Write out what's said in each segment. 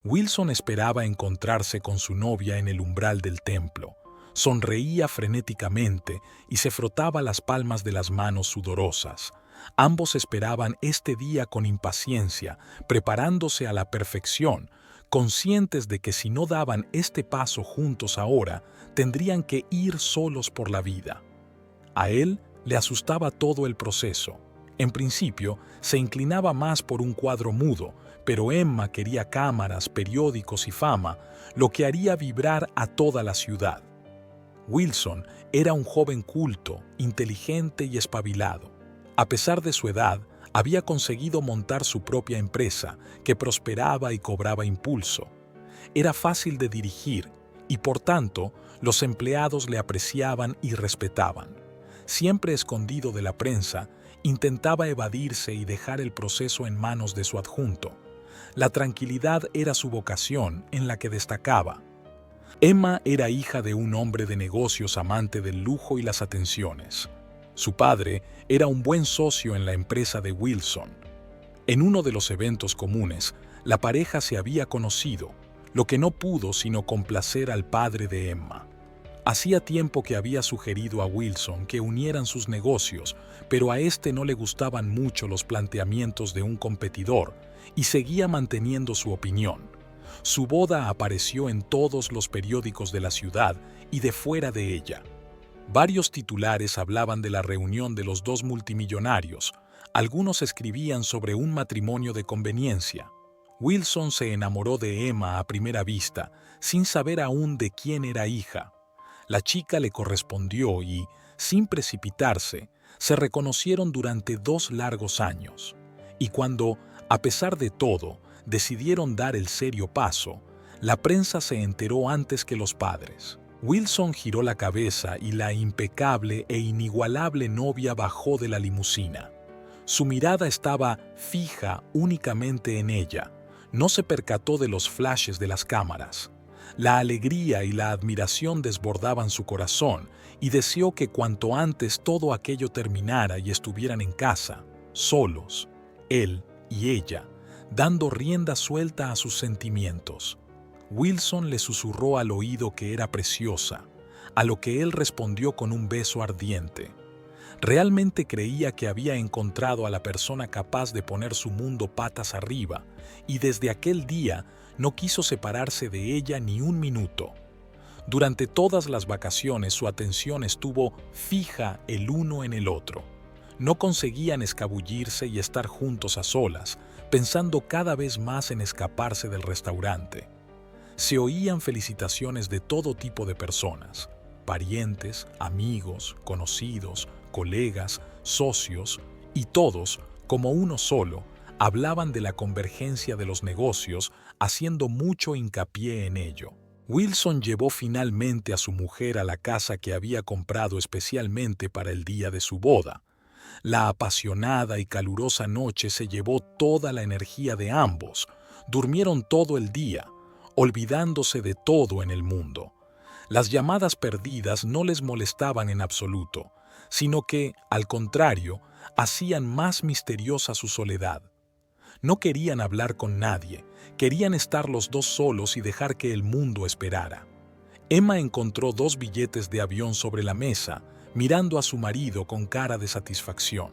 Wilson esperaba encontrarse con su novia en el umbral del templo. Sonreía frenéticamente y se frotaba las palmas de las manos sudorosas. Ambos esperaban este día con impaciencia, preparándose a la perfección, conscientes de que si no daban este paso juntos ahora, tendrían que ir solos por la vida. A él le asustaba todo el proceso. En principio, se inclinaba más por un cuadro mudo, pero Emma quería cámaras, periódicos y fama, lo que haría vibrar a toda la ciudad. Wilson era un joven culto, inteligente y espabilado. A pesar de su edad, había conseguido montar su propia empresa, que prosperaba y cobraba impulso. Era fácil de dirigir y, por tanto, los empleados le apreciaban y respetaban. Siempre escondido de la prensa, intentaba evadirse y dejar el proceso en manos de su adjunto. La tranquilidad era su vocación, en la que destacaba. Emma era hija de un hombre de negocios amante del lujo y las atenciones. Su padre era un buen socio en la empresa de Wilson. En uno de los eventos comunes, la pareja se había conocido, lo que no pudo sino complacer al padre de Emma. Hacía tiempo que había sugerido a Wilson que unieran sus negocios, pero a este no le gustaban mucho los planteamientos de un competidor y seguía manteniendo su opinión. Su boda apareció en todos los periódicos de la ciudad y de fuera de ella. Varios titulares hablaban de la reunión de los dos multimillonarios. Algunos escribían sobre un matrimonio de conveniencia. Wilson se enamoró de Emma a primera vista, sin saber aún de quién era hija. La chica le correspondió y, sin precipitarse, se reconocieron durante 2 largos años. Y cuando, a pesar de todo, decidieron dar el serio paso, la prensa se enteró antes que los padres. Wilson giró la cabeza y la impecable e inigualable novia bajó de la limusina. Su mirada estaba fija únicamente en ella. No se percató de los flashes de las cámaras. La alegría y la admiración desbordaban su corazón y deseó que cuanto antes todo aquello terminara y estuvieran en casa, solos, él y ella, dando rienda suelta a sus sentimientos. Wilson le susurró al oído que era preciosa, a lo que él respondió con un beso ardiente. Realmente creía que había encontrado a la persona capaz de poner su mundo patas arriba, y desde aquel día no quiso separarse de ella ni un minuto. Durante todas las vacaciones su atención estuvo fija el uno en el otro. No conseguían escabullirse y estar juntos a solas, pensando cada vez más en escaparse del restaurante. Se oían felicitaciones de todo tipo de personas, parientes, amigos, conocidos, colegas, socios, y todos, como uno solo, hablaban de la convergencia de los negocios, haciendo mucho hincapié en ello. Wilson llevó finalmente a su mujer a la casa que había comprado especialmente para el día de su boda. La apasionada y calurosa noche se llevó toda la energía de ambos. Durmieron todo el día, olvidándose de todo en el mundo. Las llamadas perdidas no les molestaban en absoluto, sino que, al contrario, hacían más misteriosa su soledad. No querían hablar con nadie, querían estar los dos solos y dejar que el mundo esperara. Emma encontró 2 billetes de avión sobre la mesa, mirando a su marido con cara de satisfacción.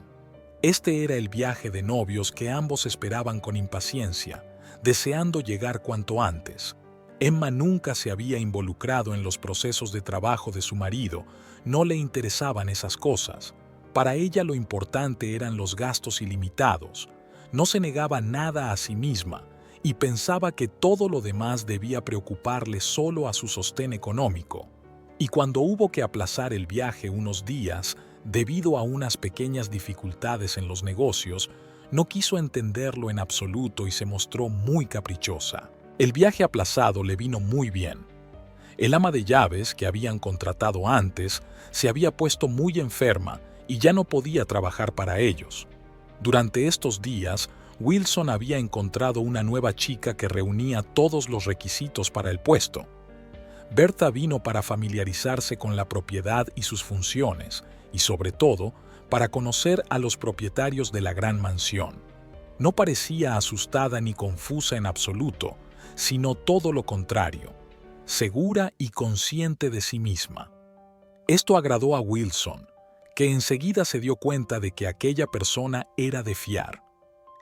Este era el viaje de novios que ambos esperaban con impaciencia, deseando llegar cuanto antes. Emma nunca se había involucrado en los procesos de trabajo de su marido, no le interesaban esas cosas. Para ella lo importante eran los gastos ilimitados. No se negaba nada a sí misma y pensaba que todo lo demás debía preocuparle solo a su sostén económico. Y cuando hubo que aplazar el viaje unos días, debido a unas pequeñas dificultades en los negocios, no quiso entenderlo en absoluto y se mostró muy caprichosa. El viaje aplazado le vino muy bien. El ama de llaves, que habían contratado antes, se había puesto muy enferma y ya no podía trabajar para ellos. Durante estos días, Wilson había encontrado una nueva chica que reunía todos los requisitos para el puesto. Berta vino para familiarizarse con la propiedad y sus funciones, y sobre todo, para conocer a los propietarios de la gran mansión. No parecía asustada ni confusa en absoluto, sino todo lo contrario, segura y consciente de sí misma. Esto agradó a Wilson, que enseguida se dio cuenta de que aquella persona era de fiar.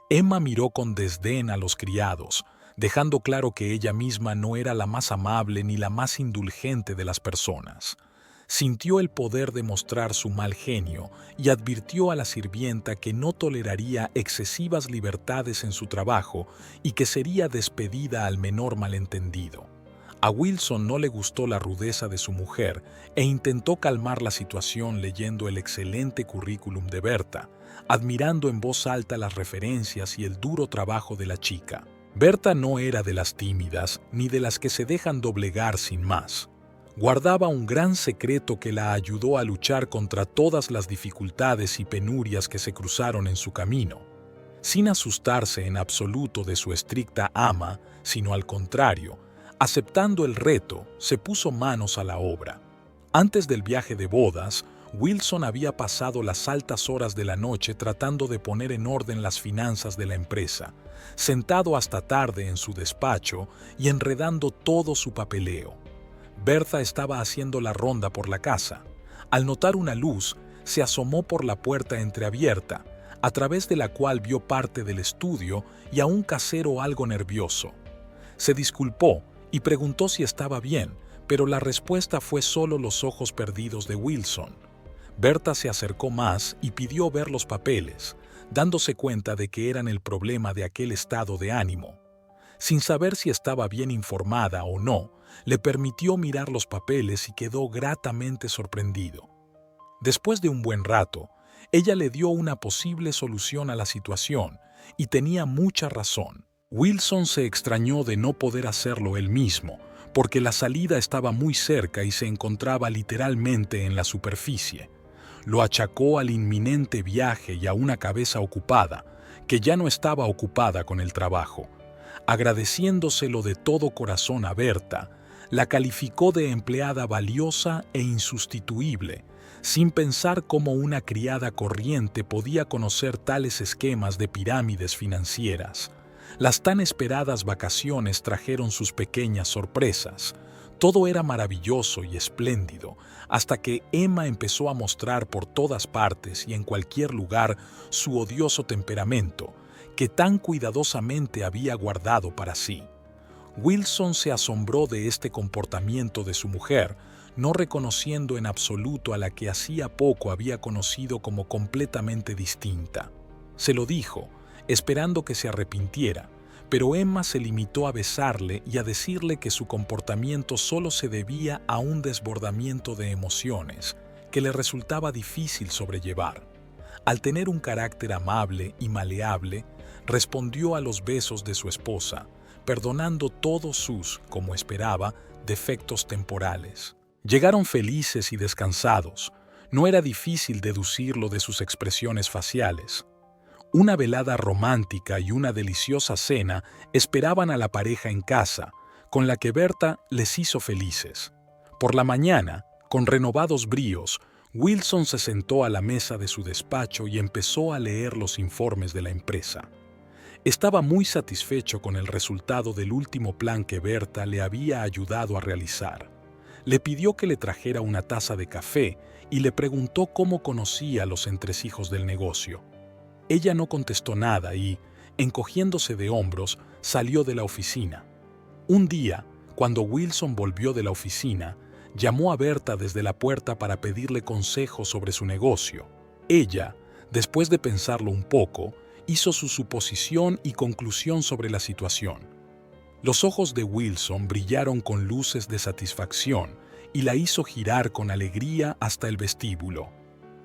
Emma miró con desdén a los criados, dejando claro que ella misma no era la más amable ni la más indulgente de las personas. Sintió el poder de mostrar su mal genio y advirtió a la sirvienta que no toleraría excesivas libertades en su trabajo y que sería despedida al menor malentendido. A Wilson no le gustó la rudeza de su mujer e intentó calmar la situación leyendo el excelente currículum de Berta, admirando en voz alta las referencias y el duro trabajo de la chica. Berta no era de las tímidas ni de las que se dejan doblegar sin más. Guardaba un gran secreto que la ayudó a luchar contra todas las dificultades y penurias que se cruzaron en su camino. Sin asustarse en absoluto de su estricta ama, sino al contrario, aceptando el reto, se puso manos a la obra. Antes del viaje de bodas, Wilson había pasado las altas horas de la noche tratando de poner en orden las finanzas de la empresa, sentado hasta tarde en su despacho y enredando todo su papeleo. Berta estaba haciendo la ronda por la casa. Al notar una luz, se asomó por la puerta entreabierta, a través de la cual vio parte del estudio y a un casero algo nervioso. Se disculpó y preguntó si estaba bien, pero la respuesta fue solo los ojos perdidos de Wilson. Berta se acercó más y pidió ver los papeles, dándose cuenta de que eran el problema de aquel estado de ánimo. Sin saber si estaba bien informada o no, le permitió mirar los papeles y quedó gratamente sorprendido. Después de un buen rato, ella le dio una posible solución a la situación, y tenía mucha razón. Wilson se extrañó de no poder hacerlo él mismo, porque la salida estaba muy cerca y se encontraba literalmente en la superficie. Lo achacó al inminente viaje y a una cabeza ocupada, que ya no estaba ocupada con el trabajo. Agradeciéndoselo de todo corazón a Berta, la calificó de empleada valiosa e insustituible, sin pensar cómo una criada corriente podía conocer tales esquemas de pirámides financieras. Las tan esperadas vacaciones trajeron sus pequeñas sorpresas. Todo era maravilloso y espléndido, hasta que Emma empezó a mostrar por todas partes y en cualquier lugar su odioso temperamento, que tan cuidadosamente había guardado para sí. Wilson se asombró de este comportamiento de su mujer, no reconociendo en absoluto a la que hacía poco había conocido como completamente distinta. Se lo dijo, esperando que se arrepintiera, pero Emma se limitó a besarle y a decirle que su comportamiento solo se debía a un desbordamiento de emociones que le resultaba difícil sobrellevar. Al tener un carácter amable y maleable, respondió a los besos de su esposa, perdonando todos sus, como esperaba, defectos temporales. Llegaron felices y descansados. No era difícil deducirlo de sus expresiones faciales. Una velada romántica y una deliciosa cena esperaban a la pareja en casa, con la que Berta les hizo felices. Por la mañana, con renovados bríos, Wilson se sentó a la mesa de su despacho y empezó a leer los informes de la empresa. Estaba muy satisfecho con el resultado del último plan que Berta le había ayudado a realizar. Le pidió que le trajera una taza de café y le preguntó cómo conocía los entresijos del negocio. Ella no contestó nada y, encogiéndose de hombros, salió de la oficina. Un día, cuando Wilson volvió de la oficina, llamó a Berta desde la puerta para pedirle consejo sobre su negocio. Ella, después de pensarlo un poco, hizo su suposición y conclusión sobre la situación. Los ojos de Wilson brillaron con luces de satisfacción y la hizo girar con alegría hasta el vestíbulo.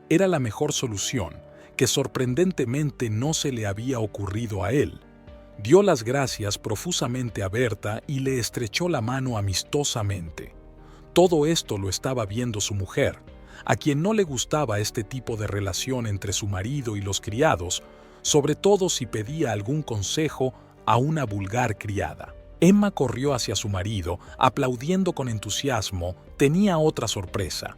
Era la mejor solución, que sorprendentemente no se le había ocurrido a él. Dio las gracias profusamente a Berta y le estrechó la mano amistosamente. Todo esto lo estaba viendo su mujer, a quien no le gustaba este tipo de relación entre su marido y los criados, sobre todo si pedía algún consejo a una vulgar criada. Emma corrió hacia su marido, aplaudiendo con entusiasmo. Tenía otra sorpresa.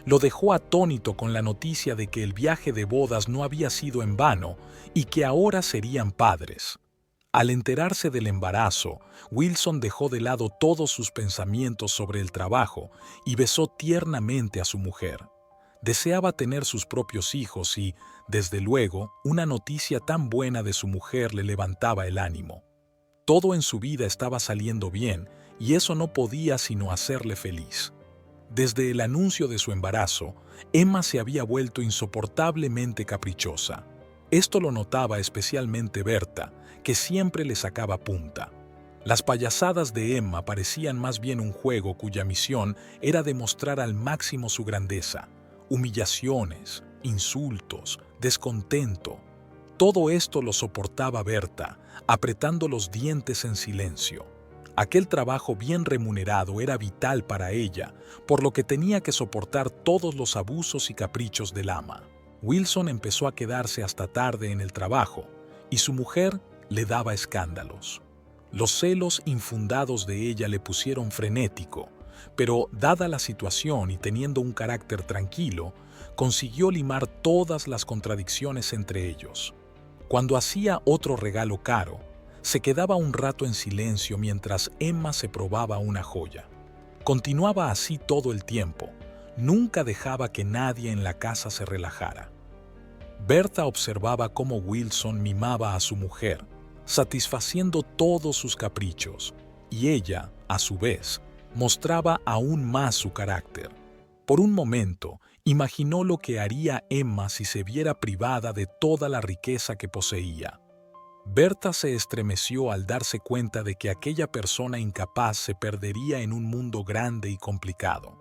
Lo dejó atónito con la noticia de que el viaje de bodas no había sido en vano y que ahora serían padres. Al enterarse del embarazo, Wilson dejó de lado todos sus pensamientos sobre el trabajo y besó tiernamente a su mujer. Deseaba tener sus propios hijos y, desde luego, una noticia tan buena de su mujer le levantaba el ánimo. Todo en su vida estaba saliendo bien y eso no podía sino hacerle feliz. Desde el anuncio de su embarazo, Emma se había vuelto insoportablemente caprichosa. Esto lo notaba especialmente Berta, que siempre le sacaba punta. Las payasadas de Emma parecían más bien un juego cuya misión era demostrar al máximo su grandeza. Humillaciones, insultos, descontento. Todo esto lo soportaba Berta, apretando los dientes en silencio. Aquel trabajo bien remunerado era vital para ella, por lo que tenía que soportar todos los abusos y caprichos del ama. Wilson empezó a quedarse hasta tarde en el trabajo, y su mujer le daba escándalos. Los celos infundados de ella le pusieron frenético, pero dada la situación y teniendo un carácter tranquilo, consiguió limar todas las contradicciones entre ellos. Cuando hacía otro regalo caro, se quedaba un rato en silencio mientras Emma se probaba una joya. Continuaba así todo el tiempo, nunca dejaba que nadie en la casa se relajara. Berta observaba cómo Wilson mimaba a su mujer, satisfaciendo todos sus caprichos, y ella, a su vez, mostraba aún más su carácter. Por un momento, imaginó lo que haría Emma si se viera privada de toda la riqueza que poseía. Berta se estremeció al darse cuenta de que aquella persona incapaz se perdería en un mundo grande y complicado.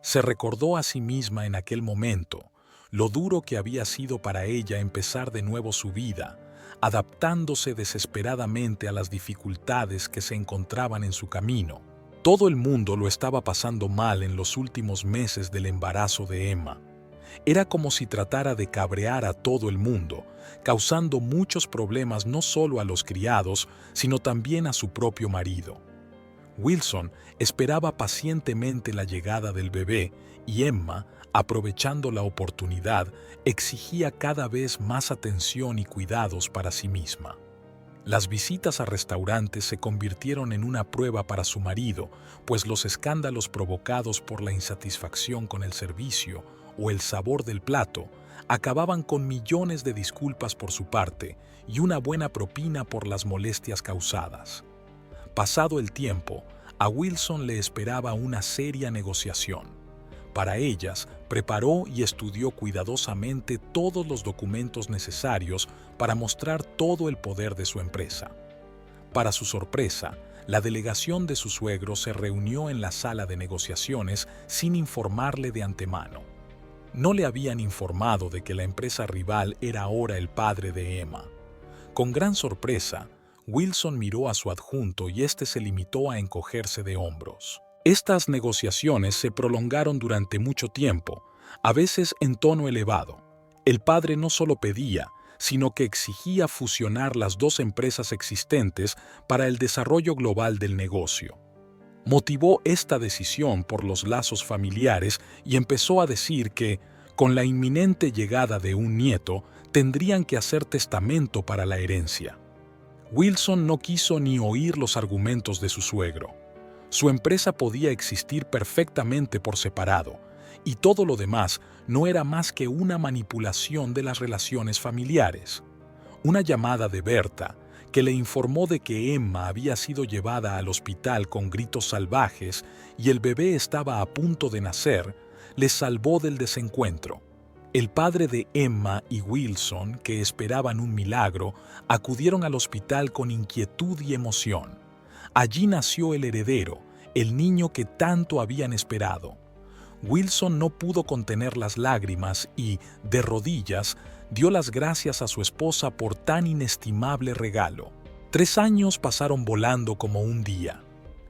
Se recordó a sí misma en aquel momento lo duro que había sido para ella empezar de nuevo su vida, adaptándose desesperadamente a las dificultades que se encontraban en su camino. Todo el mundo lo estaba pasando mal en los últimos meses del embarazo de Emma. Era como si tratara de cabrear a todo el mundo, causando muchos problemas no solo a los criados, sino también a su propio marido. Wilson esperaba pacientemente la llegada del bebé y Emma, aprovechando la oportunidad, exigía cada vez más atención y cuidados para sí misma. Las visitas a restaurantes se convirtieron en una prueba para su marido, pues los escándalos provocados por la insatisfacción con el servicio o el sabor del plato acababan con millones de disculpas por su parte y una buena propina por las molestias causadas. Pasado el tiempo, a Wilson le esperaba una seria negociación. Para ellas, preparó y estudió cuidadosamente todos los documentos necesarios para mostrar todo el poder de su empresa. Para su sorpresa, la delegación de su suegro se reunió en la sala de negociaciones sin informarle de antemano. No le habían informado de que la empresa rival era ahora el padre de Emma. Con gran sorpresa, Wilson miró a su adjunto y éste se limitó a encogerse de hombros. Estas negociaciones se prolongaron durante mucho tiempo, a veces en tono elevado. El padre no solo pedía, sino que exigía fusionar las dos empresas existentes para el desarrollo global del negocio. Motivó esta decisión por los lazos familiares y empezó a decir que, con la inminente llegada de un nieto, tendrían que hacer testamento para la herencia. Wilson no quiso ni oír los argumentos de su suegro. Su empresa podía existir perfectamente por separado, y todo lo demás no era más que una manipulación de las relaciones familiares. Una llamada de Berta, que le informó de que Emma había sido llevada al hospital con gritos salvajes y el bebé estaba a punto de nacer, les salvó del desencuentro. El padre de Emma y Wilson, que esperaban un milagro, acudieron al hospital con inquietud y emoción. Allí nació el heredero, el niño que tanto habían esperado. Wilson no pudo contener las lágrimas y, de rodillas, dio las gracias a su esposa por tan inestimable regalo. 3 años pasaron volando como un día.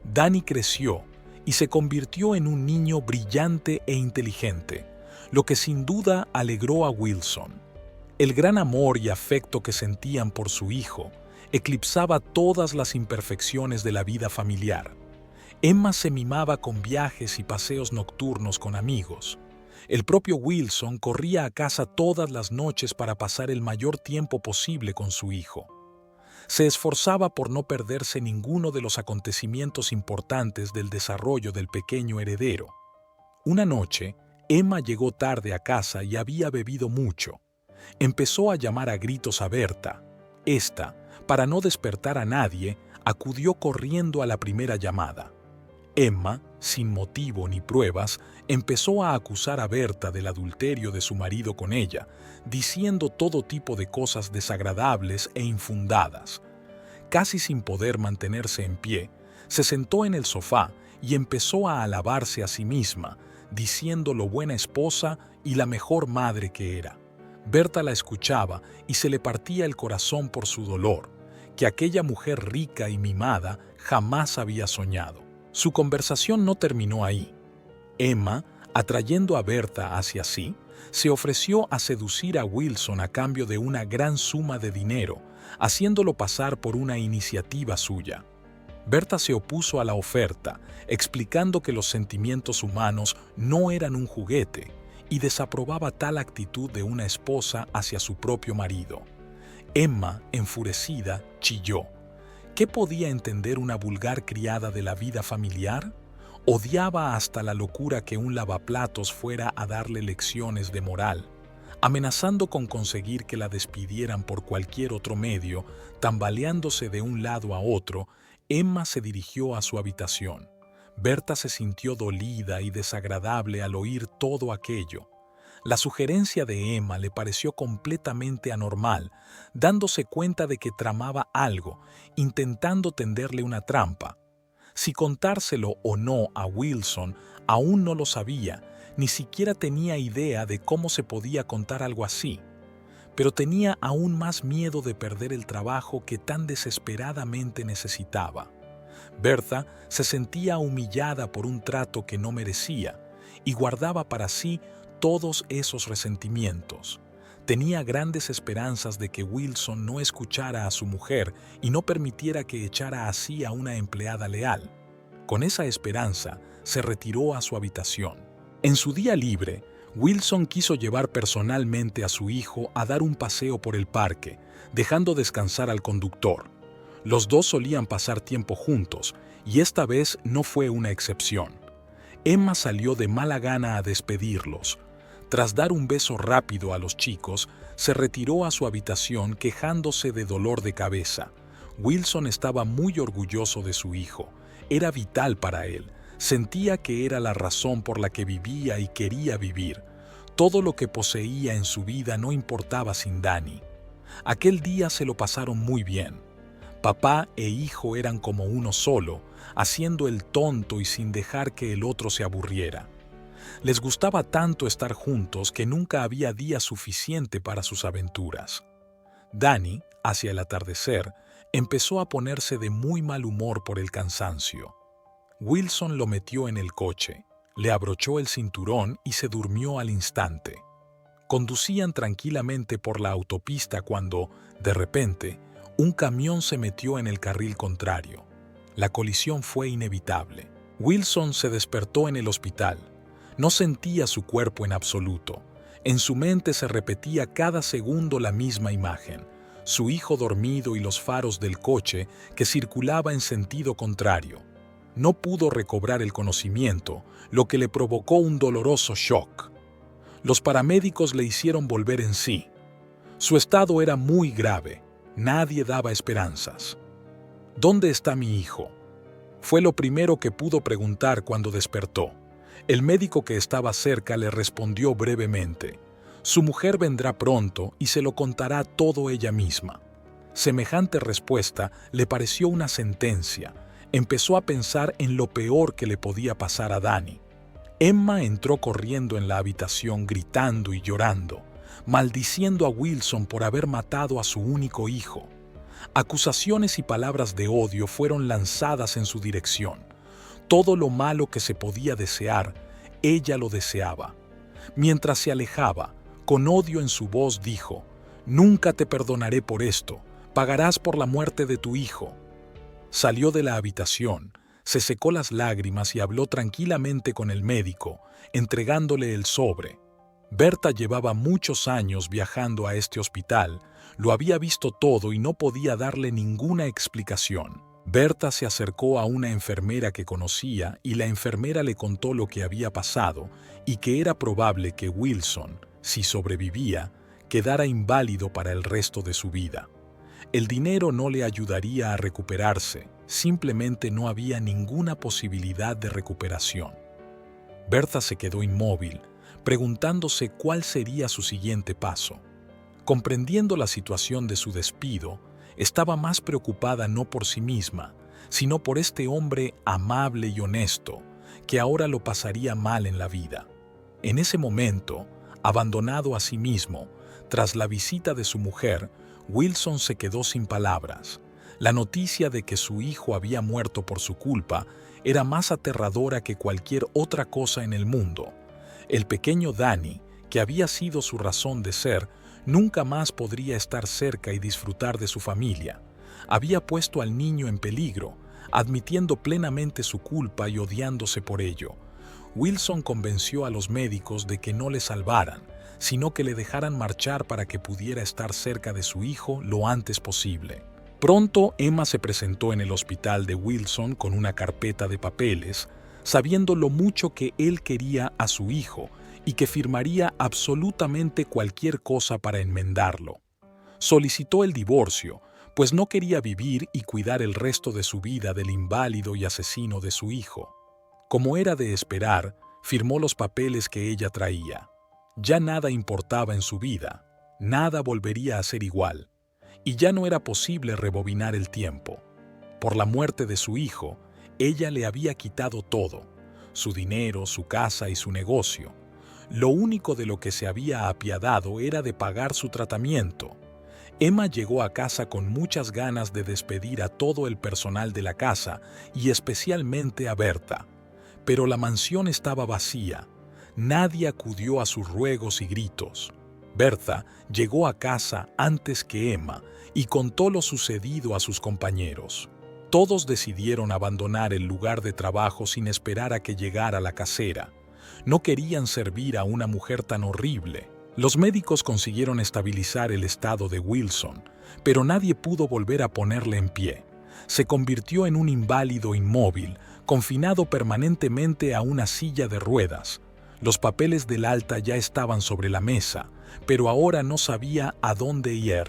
Danny creció y se convirtió en un niño brillante e inteligente, lo que sin duda alegró a Wilson. El gran amor y afecto que sentían por su hijo eclipsaba todas las imperfecciones de la vida familiar. Emma se mimaba con viajes y paseos nocturnos con amigos. El propio Wilson corría a casa todas las noches para pasar el mayor tiempo posible con su hijo. Se esforzaba por no perderse ninguno de los acontecimientos importantes del desarrollo del pequeño heredero. Una noche, Emma llegó tarde a casa y había bebido mucho. Empezó a llamar a gritos a Berta. Esta, para no despertar a nadie, acudió corriendo a la primera llamada. Emma, sin motivo ni pruebas, empezó a acusar a Berta del adulterio de su marido con ella, diciendo todo tipo de cosas desagradables e infundadas. Casi sin poder mantenerse en pie, se sentó en el sofá y empezó a alabarse a sí misma, diciendo lo buena esposa y la mejor madre que era. Berta la escuchaba y se le partía el corazón por su dolor, que aquella mujer rica y mimada jamás había soñado. Su conversación no terminó ahí. Emma, atrayendo a Berta hacia sí, se ofreció a seducir a Wilson a cambio de una gran suma de dinero, haciéndolo pasar por una iniciativa suya. Berta se opuso a la oferta, explicando que los sentimientos humanos no eran un juguete, y desaprobaba tal actitud de una esposa hacia su propio marido. Emma, enfurecida, chilló. ¿Qué podía entender una vulgar criada de la vida familiar? Odiaba hasta la locura que un lavaplatos fuera a darle lecciones de moral. Amenazando con conseguir que la despidieran por cualquier otro medio, tambaleándose de un lado a otro, Emma se dirigió a su habitación. Berta se sintió dolida y desagradable al oír todo aquello. La sugerencia de Emma le pareció completamente anormal, dándose cuenta de que tramaba algo, intentando tenderle una trampa. Si contárselo o no a Wilson, aún no lo sabía, ni siquiera tenía idea de cómo se podía contar algo así. Pero tenía aún más miedo de perder el trabajo que tan desesperadamente necesitaba. Berta se sentía humillada por un trato que no merecía y guardaba para sí todos esos resentimientos. Tenía grandes esperanzas de que Wilson no escuchara a su mujer y no permitiera que echara así a una empleada leal. Con esa esperanza, se retiró a su habitación. En su día libre, Wilson quiso llevar personalmente a su hijo a dar un paseo por el parque, dejando descansar al conductor. Los dos solían pasar tiempo juntos, y esta vez no fue una excepción. Emma salió de mala gana a despedirlos. Tras dar un beso rápido a los chicos, se retiró a su habitación quejándose de dolor de cabeza. Wilson estaba muy orgulloso de su hijo. Era vital para él. Sentía que era la razón por la que vivía y quería vivir. Todo lo que poseía en su vida no importaba sin Danny. Aquel día se lo pasaron muy bien. Papá e hijo eran como uno solo, haciendo el tonto y sin dejar que el otro se aburriera. Les gustaba tanto estar juntos que nunca había día suficiente para sus aventuras. Danny, hacia el atardecer, empezó a ponerse de muy mal humor por el cansancio. Wilson lo metió en el coche, le abrochó el cinturón y se durmió al instante. Conducían tranquilamente por la autopista cuando, de repente, un camión se metió en el carril contrario. La colisión fue inevitable. Wilson se despertó en el hospital. No sentía su cuerpo en absoluto. En su mente se repetía cada segundo la misma imagen: su hijo dormido y los faros del coche que circulaba en sentido contrario. No pudo recobrar el conocimiento, lo que le provocó un doloroso shock. Los paramédicos le hicieron volver en sí. Su estado era muy grave. Nadie daba esperanzas. ¿Dónde está mi hijo?, fue lo primero que pudo preguntar cuando despertó. El médico que estaba cerca le respondió brevemente: su mujer vendrá pronto y se lo contará todo ella misma. Semejante respuesta le pareció una sentencia. Empezó a pensar en lo peor que le podía pasar a Danny. Emma entró corriendo en la habitación gritando y llorando, maldiciendo a Wilson por haber matado a su único hijo. Acusaciones y palabras de odio fueron lanzadas en su dirección. Todo lo malo que se podía desear, ella lo deseaba. Mientras se alejaba, con odio en su voz dijo: «Nunca te perdonaré por esto, pagarás por la muerte de tu hijo». Salió de la habitación, se secó las lágrimas y habló tranquilamente con el médico, entregándole el sobre. Berta llevaba muchos años viajando a este hospital, lo había visto todo y no podía darle ninguna explicación. Berta se acercó a una enfermera que conocía y la enfermera le contó lo que había pasado y que era probable que Wilson, si sobrevivía, quedara inválido para el resto de su vida. El dinero no le ayudaría a recuperarse, simplemente no había ninguna posibilidad de recuperación. Berta se quedó inmóvil, preguntándose cuál sería su siguiente paso. Comprendiendo la situación de su despido, estaba más preocupada no por sí misma, sino por este hombre amable y honesto, que ahora lo pasaría mal en la vida. En ese momento, abandonado a sí mismo, tras la visita de su mujer, Wilson se quedó sin palabras. La noticia de que su hijo había muerto por su culpa era más aterradora que cualquier otra cosa en el mundo. El pequeño Danny, que había sido su razón de ser, nunca más podría estar cerca y disfrutar de su familia. Había puesto al niño en peligro, admitiendo plenamente su culpa y odiándose por ello. Wilson convenció a los médicos de que no le salvaran, sino que le dejaran marchar para que pudiera estar cerca de su hijo lo antes posible. Pronto Emma se presentó en el hospital de Wilson con una carpeta de papeles, sabiendo lo mucho que él quería a su hijo y que firmaría absolutamente cualquier cosa para enmendarlo. Solicitó el divorcio, pues no quería vivir y cuidar el resto de su vida del inválido y asesino de su hijo. Como era de esperar, firmó los papeles que ella traía. Ya nada importaba en su vida, nada volvería a ser igual, y ya no era posible rebobinar el tiempo. Por la muerte de su hijo, ella le había quitado todo, su dinero, su casa y su negocio. Lo único de lo que se había apiadado era de pagar su tratamiento. Emma llegó a casa con muchas ganas de despedir a todo el personal de la casa y especialmente a Berta. Pero la mansión estaba vacía. Nadie acudió a sus ruegos y gritos. Berta llegó a casa antes que Emma y contó lo sucedido a sus compañeros. Todos decidieron abandonar el lugar de trabajo sin esperar a que llegara la casera. No querían servir a una mujer tan horrible. Los médicos consiguieron estabilizar el estado de Wilson, pero nadie pudo volver a ponerle en pie. Se convirtió en un inválido inmóvil, confinado permanentemente a una silla de ruedas. Los papeles del alta ya estaban sobre la mesa, pero ahora no sabía a dónde ir,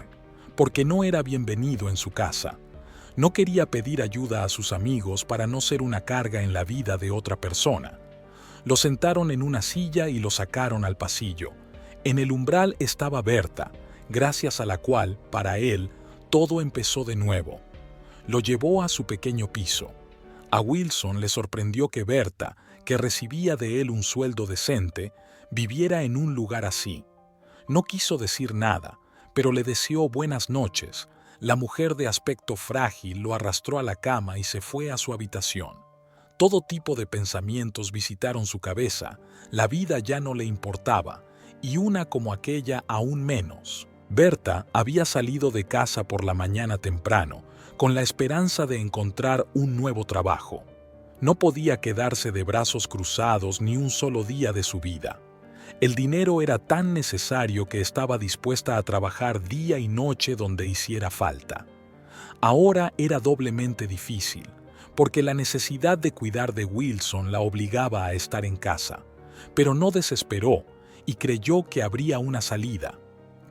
porque no era bienvenido en su casa. No quería pedir ayuda a sus amigos para no ser una carga en la vida de otra persona. Lo sentaron en una silla y lo sacaron al pasillo. En el umbral estaba Berta, gracias a la cual, para él, todo empezó de nuevo. Lo llevó a su pequeño piso. A Wilson le sorprendió que Berta, que recibía de él un sueldo decente, viviera en un lugar así. No quiso decir nada, pero le deseó buenas noches. La mujer de aspecto frágil lo arrastró a la cama y se fue a su habitación. Todo tipo de pensamientos visitaron su cabeza, la vida ya no le importaba, y una como aquella aún menos. Berta había salido de casa por la mañana temprano, con la esperanza de encontrar un nuevo trabajo. No podía quedarse de brazos cruzados ni un solo día de su vida. El dinero era tan necesario que estaba dispuesta a trabajar día y noche donde hiciera falta. Ahora era doblemente difícil, porque la necesidad de cuidar de Wilson la obligaba a estar en casa, pero no desesperó y creyó que habría una salida.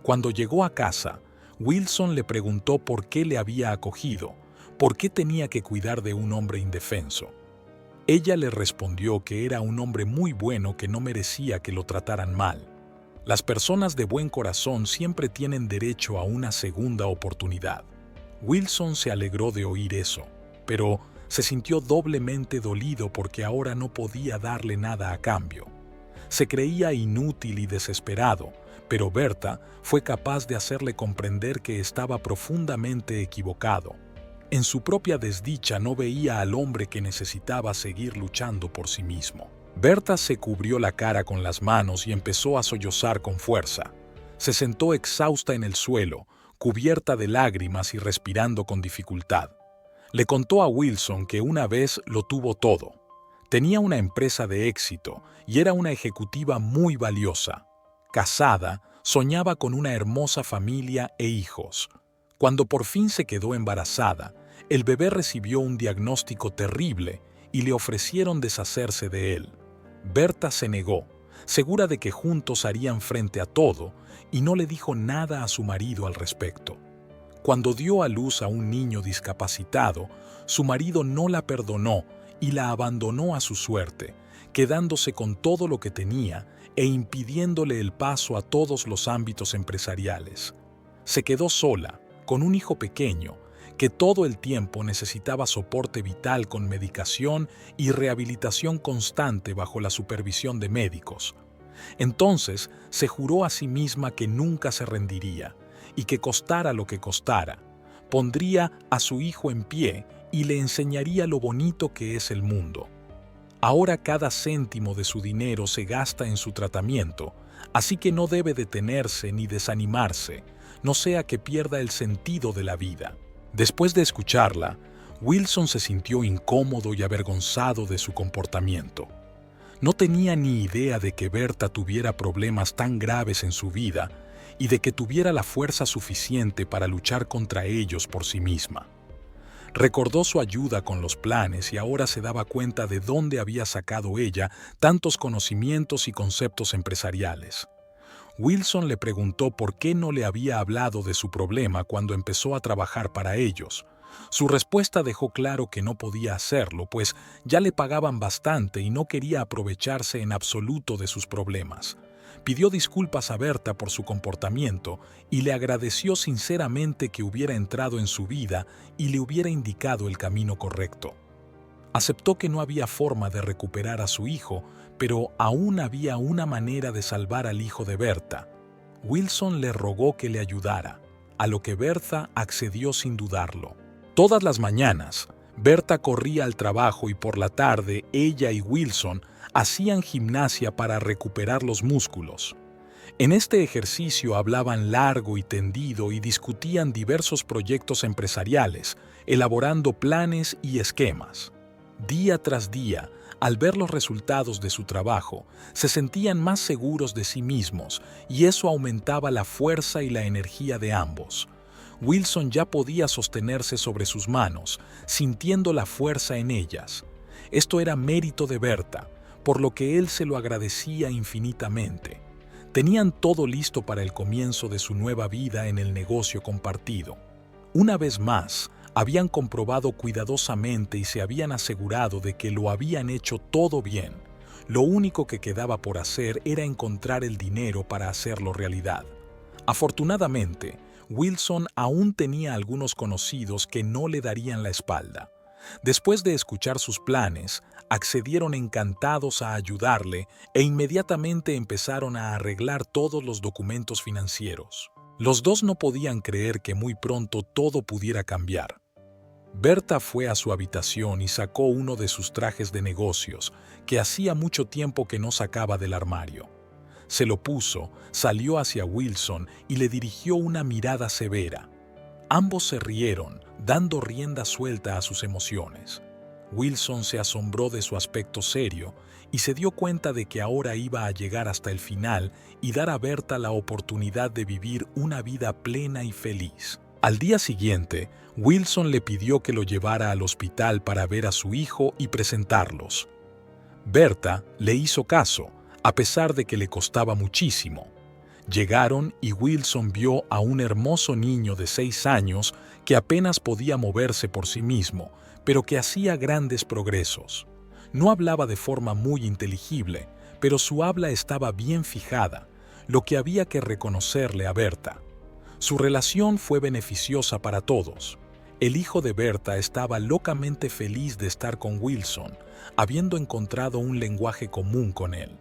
Cuando llegó a casa, Wilson le preguntó por qué le había acogido, por qué tenía que cuidar de un hombre indefenso. Ella le respondió que era un hombre muy bueno que no merecía que lo trataran mal. Las personas de buen corazón siempre tienen derecho a una segunda oportunidad. Wilson se alegró de oír eso, pero se sintió doblemente dolido porque ahora no podía darle nada a cambio. Se creía inútil y desesperado, pero Berta fue capaz de hacerle comprender que estaba profundamente equivocado. En su propia desdicha no veía al hombre que necesitaba seguir luchando por sí mismo. Berta se cubrió la cara con las manos y empezó a sollozar con fuerza. Se sentó exhausta en el suelo, cubierta de lágrimas y respirando con dificultad. Le contó a Wilson que una vez lo tuvo todo. Tenía una empresa de éxito y era una ejecutiva muy valiosa. casada, soñaba con una hermosa familia e hijos. Cuando por fin se quedó embarazada, el bebé recibió un diagnóstico terrible y le ofrecieron deshacerse de él. Berta se negó, segura de que juntos harían frente a todo, y no le dijo nada a su marido al respecto. Cuando dio a luz a un niño discapacitado, su marido no la perdonó y la abandonó a su suerte, quedándose con todo lo que tenía e impidiéndole el paso a todos los ámbitos empresariales. Se quedó sola, con un hijo pequeño, que todo el tiempo necesitaba soporte vital con medicación y rehabilitación constante bajo la supervisión de médicos. Entonces se juró a sí misma que nunca se rendiría y que costara lo que costara, pondría a su hijo en pie y le enseñaría lo bonito que es el mundo. Ahora cada céntimo de su dinero se gasta en su tratamiento, así que no debe detenerse ni desanimarse, no sea que pierda el sentido de la vida. Después de escucharla, Wilson se sintió incómodo y avergonzado de su comportamiento. No tenía ni idea de que Berta tuviera problemas tan graves en su vida y de que tuviera la fuerza suficiente para luchar contra ellos por sí misma. Recordó su ayuda con los planes y ahora se daba cuenta de dónde había sacado ella tantos conocimientos y conceptos empresariales. Wilson le preguntó por qué no le había hablado de su problema cuando empezó a trabajar para ellos. Su respuesta dejó claro que no podía hacerlo, pues ya le pagaban bastante y no quería aprovecharse en absoluto de sus problemas. Pidió disculpas a Berta por su comportamiento y le agradeció sinceramente que hubiera entrado en su vida y le hubiera indicado el camino correcto. Aceptó que no había forma de recuperar a su hijo, pero aún había una manera de salvar al hijo de Berta. Wilson le rogó que le ayudara, a lo que Berta accedió sin dudarlo. Todas las mañanas, Berta corría al trabajo y por la tarde ella y Wilson hacían gimnasia para recuperar los músculos. En este ejercicio hablaban largo y tendido y discutían diversos proyectos empresariales, elaborando planes y esquemas. Día tras día, al ver los resultados de su trabajo, se sentían más seguros de sí mismos y eso aumentaba la fuerza y la energía de ambos. Wilson ya podía sostenerse sobre sus manos, sintiendo la fuerza en ellas. Esto era mérito de Berta, por lo que él se lo agradecía infinitamente. Tenían todo listo para el comienzo de su nueva vida en el negocio compartido. Una vez más, habían comprobado cuidadosamente y se habían asegurado de que lo habían hecho todo bien. Lo único que quedaba por hacer era encontrar el dinero para hacerlo realidad. Afortunadamente, Wilson aún tenía algunos conocidos que no le darían la espalda. Después de escuchar sus planes, accedieron encantados a ayudarle e inmediatamente empezaron a arreglar todos los documentos financieros. Los dos no podían creer que muy pronto todo pudiera cambiar. Berta fue a su habitación y sacó uno de sus trajes de negocios, que hacía mucho tiempo que no sacaba del armario. Se lo puso, salió hacia Wilson y le dirigió una mirada severa. Ambos se rieron, dando rienda suelta a sus emociones. Wilson se asombró de su aspecto serio y se dio cuenta de que ahora iba a llegar hasta el final y dar a Berta la oportunidad de vivir una vida plena y feliz. Al día siguiente, Wilson le pidió que lo llevara al hospital para ver a su hijo y presentarlos. Berta le hizo caso, a pesar de que le costaba muchísimo. Llegaron y Wilson vio a un hermoso niño de 6 años que apenas podía moverse por sí mismo, pero que hacía grandes progresos. No hablaba de forma muy inteligible, pero su habla estaba bien fijada, lo que había que reconocerle a Berta. Su relación fue beneficiosa para todos. El hijo de Berta estaba locamente feliz de estar con Wilson, habiendo encontrado un lenguaje común con él.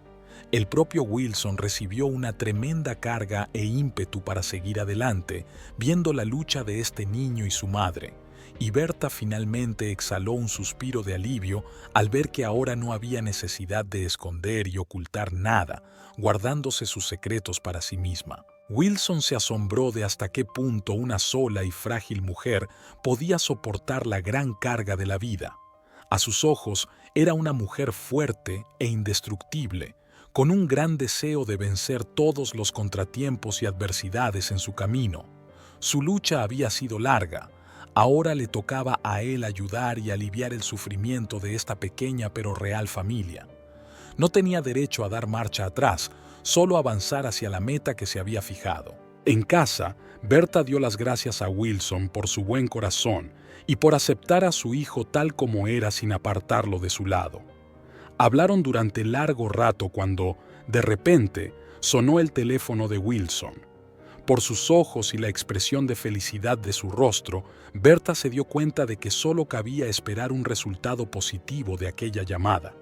El propio Wilson recibió una tremenda carga e ímpetu para seguir adelante, viendo la lucha de este niño y su madre, y Berta finalmente exhaló un suspiro de alivio al ver que ahora no había necesidad de esconder y ocultar nada, guardándose sus secretos para sí misma. Wilson se asombró de hasta qué punto una sola y frágil mujer podía soportar la gran carga de la vida. A sus ojos era una mujer fuerte e indestructible, con un gran deseo de vencer todos los contratiempos y adversidades en su camino. Su lucha había sido larga. Ahora le tocaba a él ayudar y aliviar el sufrimiento de esta pequeña pero real familia. No tenía derecho a dar marcha atrás, solo avanzar hacia la meta que se había fijado. En casa, Berta dio las gracias a Wilson por su buen corazón y por aceptar a su hijo tal como era sin apartarlo de su lado. Hablaron durante largo rato cuando, de repente, sonó el teléfono de Wilson. Por sus ojos y la expresión de felicidad de su rostro, Berta se dio cuenta de que solo cabía esperar un resultado positivo de aquella llamada.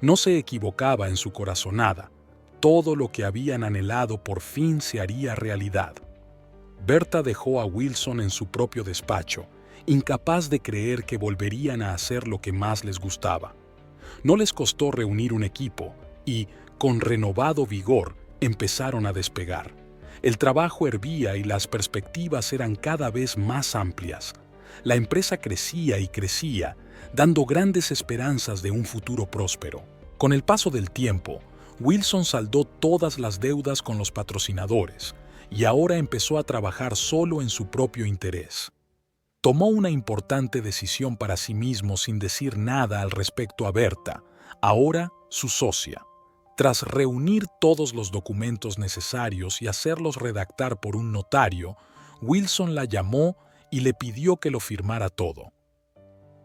No se equivocaba en su corazonada. Todo lo que habían anhelado por fin se haría realidad. Berta dejó a Wilson en su propio despacho, incapaz de creer que volverían a hacer lo que más les gustaba. No les costó reunir un equipo y, con renovado vigor, empezaron a despegar. El trabajo hervía y las perspectivas eran cada vez más amplias. La empresa crecía y crecía, dando grandes esperanzas de un futuro próspero. Con el paso del tiempo, Wilson saldó todas las deudas con los patrocinadores y ahora empezó a trabajar solo en su propio interés. Tomó una importante decisión para sí mismo sin decir nada al respecto a Berta, ahora su socia. Tras reunir todos los documentos necesarios y hacerlos redactar por un notario, Wilson la llamó y le pidió que lo firmara todo.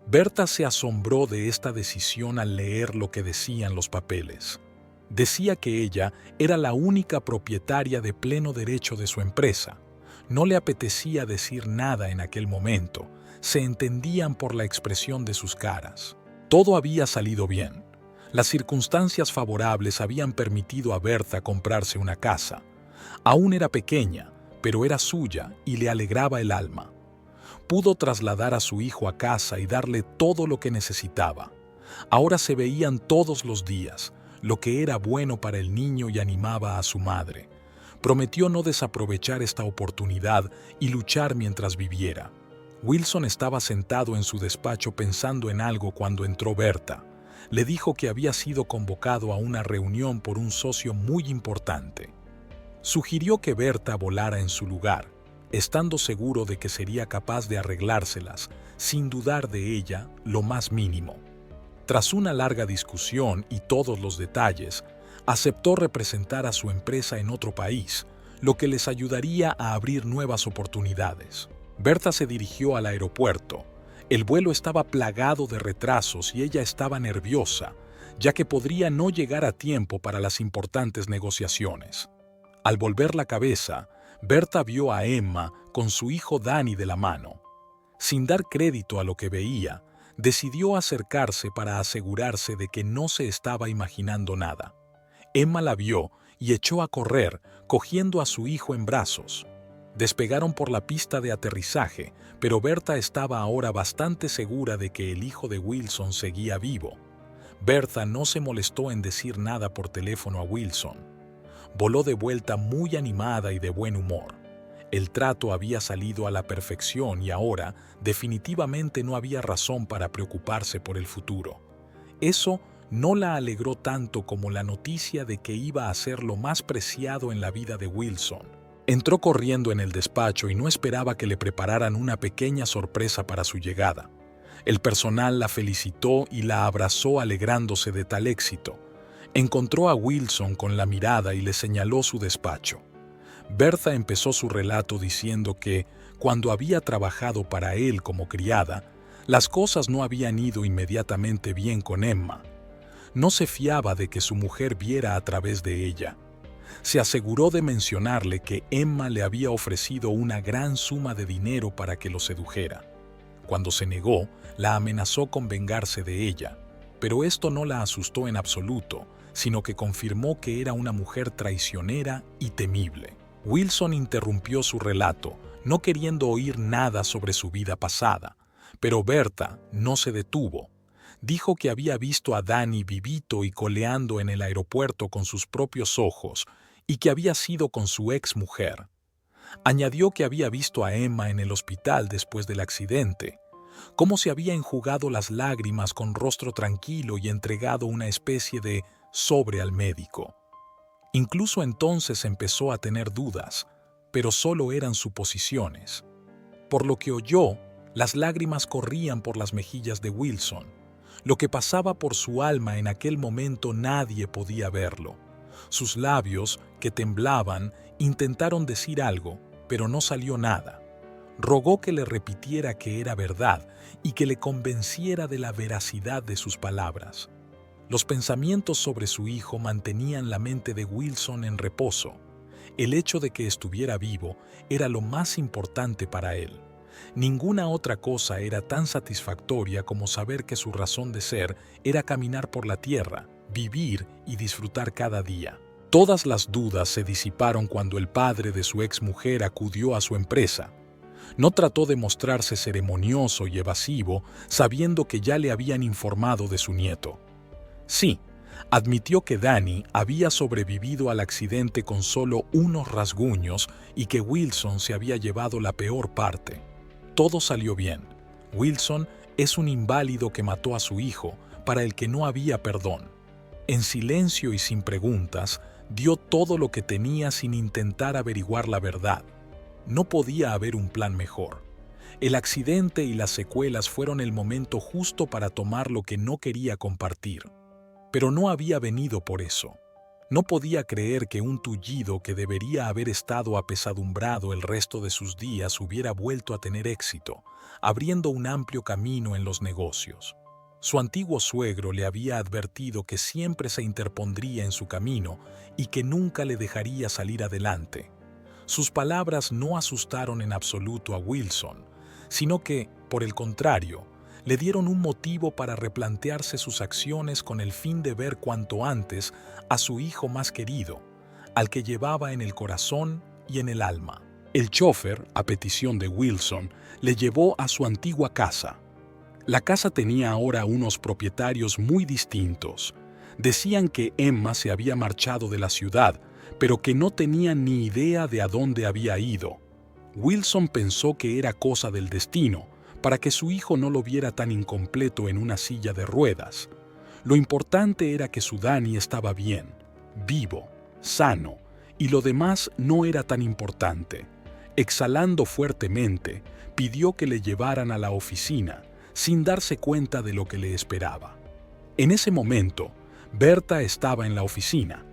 Berta se asombró de esta decisión al leer lo que decían los papeles. Decía que ella era la única propietaria de pleno derecho de su empresa. No le apetecía decir nada en aquel momento, se entendían por la expresión de sus caras. Todo había salido bien. Las circunstancias favorables habían permitido a Berta comprarse una casa. Aún era pequeña, pero era suya y le alegraba el alma. Pudo trasladar a su hijo a casa y darle todo lo que necesitaba. Ahora se veían todos los días, lo que era bueno para el niño y animaba a su madre. Prometió no desaprovechar esta oportunidad y luchar mientras viviera. Wilson estaba sentado en su despacho pensando en algo cuando entró Berta. Le dijo que había sido convocado a una reunión por un socio muy importante. Sugirió que Berta volara en su lugar, estando seguro de que sería capaz de arreglárselas, sin dudar de ella lo más mínimo. Tras una larga discusión y todos los detalles, aceptó representar a su empresa en otro país, lo que les ayudaría a abrir nuevas oportunidades. Berta se dirigió al aeropuerto. El vuelo estaba plagado de retrasos y ella estaba nerviosa, ya que podría no llegar a tiempo para las importantes negociaciones. Al volver la cabeza, Berta vio a Emma con su hijo Danny de la mano. Sin dar crédito a lo que veía, decidió acercarse para asegurarse de que no se estaba imaginando nada. Emma la vio y echó a correr, cogiendo a su hijo en brazos. Despegaron por la pista de aterrizaje, pero Berta estaba ahora bastante segura de que el hijo de Wilson seguía vivo. Berta no se molestó en decir nada por teléfono a Wilson. Voló de vuelta muy animada y de buen humor. El trato había salido a la perfección y ahora definitivamente no había razón para preocuparse por el futuro. Eso no la alegró tanto como la noticia de que iba a ser lo más preciado en la vida de Wilson. Entró corriendo en el despacho y no esperaba que le prepararan una pequeña sorpresa para su llegada. El personal la felicitó y la abrazó alegrándose de tal éxito. Encontró a Wilson con la mirada y le señaló su despacho. Berta empezó su relato diciendo que, cuando había trabajado para él como criada, las cosas no habían ido inmediatamente bien con Emma. No se fiaba de que su mujer viera a través de ella. Se aseguró de mencionarle que Emma le había ofrecido una gran suma de dinero para que lo sedujera. Cuando se negó, la amenazó con vengarse de ella, pero esto no la asustó en absoluto, sino que confirmó que era una mujer traicionera y temible. Wilson interrumpió su relato, no queriendo oír nada sobre su vida pasada, pero Berta no se detuvo. Dijo que había visto a Danny vivito y coleando en el aeropuerto con sus propios ojos y que había sido con su ex mujer. Añadió que había visto a Emma en el hospital después del accidente, cómo se había enjugado las lágrimas con rostro tranquilo y entregado una especie de sobre al médico. Incluso entonces empezó a tener dudas, pero solo eran suposiciones. Por lo que oyó, las lágrimas corrían por las mejillas de Wilson. Lo que pasaba por su alma en aquel momento nadie podía verlo. Sus labios, que temblaban, intentaron decir algo, pero no salió nada. Rogó que le repitiera que era verdad y que le convenciera de la veracidad de sus palabras. Los pensamientos sobre su hijo mantenían la mente de Wilson en reposo. El hecho de que estuviera vivo era lo más importante para él. Ninguna otra cosa era tan satisfactoria como saber que su razón de ser era caminar por la tierra, vivir y disfrutar cada día. Todas las dudas se disiparon cuando el padre de su exmujer acudió a su empresa. No trató de mostrarse ceremonioso y evasivo, sabiendo que ya le habían informado de su nieto. Sí, admitió que Danny había sobrevivido al accidente con solo unos rasguños y que Wilson se había llevado la peor parte. Todo salió bien. Wilson es un inválido que mató a su hijo, para el que no había perdón. En silencio y sin preguntas, dio todo lo que tenía sin intentar averiguar la verdad. No podía haber un plan mejor. El accidente y las secuelas fueron el momento justo para tomar lo que no quería compartir. Pero no había venido por eso. No podía creer que un tullido que debería haber estado apesadumbrado el resto de sus días hubiera vuelto a tener éxito, abriendo un amplio camino en los negocios. Su antiguo suegro le había advertido que siempre se interpondría en su camino y que nunca le dejaría salir adelante. Sus palabras no asustaron en absoluto a Wilson, sino que, por el contrario, le dieron un motivo para replantearse sus acciones con el fin de ver cuanto antes a su hijo más querido, al que llevaba en el corazón y en el alma. El chófer, a petición de Wilson, le llevó a su antigua casa. La casa tenía ahora unos propietarios muy distintos. Decían que Emma se había marchado de la ciudad, pero que no tenían ni idea de a dónde había ido. Wilson pensó que era cosa del destino, para que su hijo no lo viera tan incompleto en una silla de ruedas. Lo importante era que su Danny estaba bien, vivo, sano, y lo demás no era tan importante. Exhalando fuertemente, pidió que le llevaran a la oficina, sin darse cuenta de lo que le esperaba. En ese momento, Berta estaba en la oficina.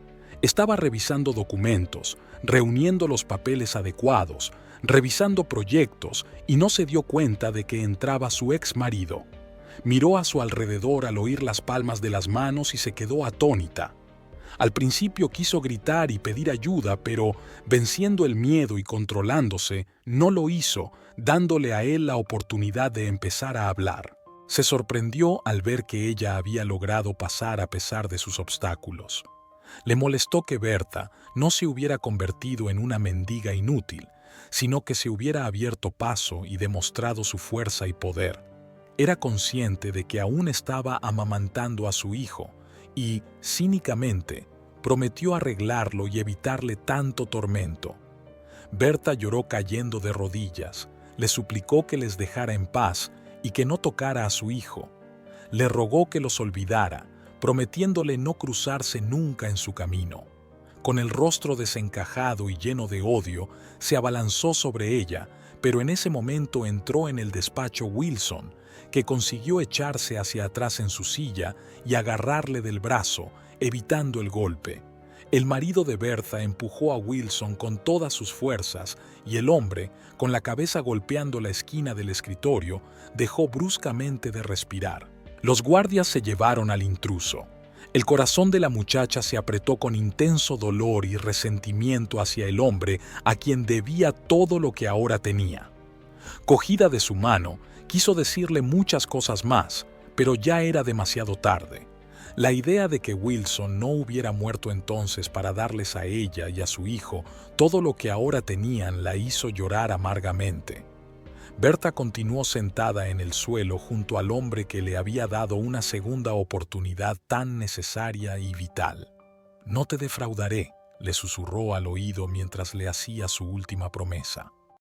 Estaba revisando documentos, reuniendo los papeles adecuados, revisando proyectos y no se dio cuenta de que entraba su ex marido. Miró a su alrededor al oír las palmas de las manos y se quedó atónita. Al principio quiso gritar y pedir ayuda, pero, venciendo el miedo y controlándose, no lo hizo, dándole a él la oportunidad de empezar a hablar. Se sorprendió al ver que ella había logrado pasar a pesar de sus obstáculos. Le molestó que Berta no se hubiera convertido en una mendiga inútil, sino que se hubiera abierto paso y demostrado su fuerza y poder. Era consciente de que aún estaba amamantando a su hijo y, cínicamente, prometió arreglarlo y evitarle tanto tormento. Berta lloró cayendo de rodillas, le suplicó que les dejara en paz y que no tocara a su hijo. Le rogó que los olvidara, prometiéndole no cruzarse nunca en su camino. Con el rostro desencajado y lleno de odio, se abalanzó sobre ella, pero en ese momento entró en el despacho Wilson, que consiguió echarse hacia atrás en su silla y agarrarle del brazo, evitando el golpe. El marido de Bertha empujó a Wilson con todas sus fuerzas y el hombre, con la cabeza golpeando la esquina del escritorio, dejó bruscamente de respirar. Los guardias se llevaron al intruso. El corazón de la muchacha se apretó con intenso dolor y resentimiento hacia el hombre a quien debía todo lo que ahora tenía. Cogida de su mano, quiso decirle muchas cosas más, pero ya era demasiado tarde. La idea de que Wilson no hubiera muerto entonces para darles a ella y a su hijo todo lo que ahora tenían la hizo llorar amargamente. Berta continuó sentada en el suelo junto al hombre que le había dado una segunda oportunidad tan necesaria y vital. «No te defraudaré», le susurró al oído mientras le hacía su última promesa.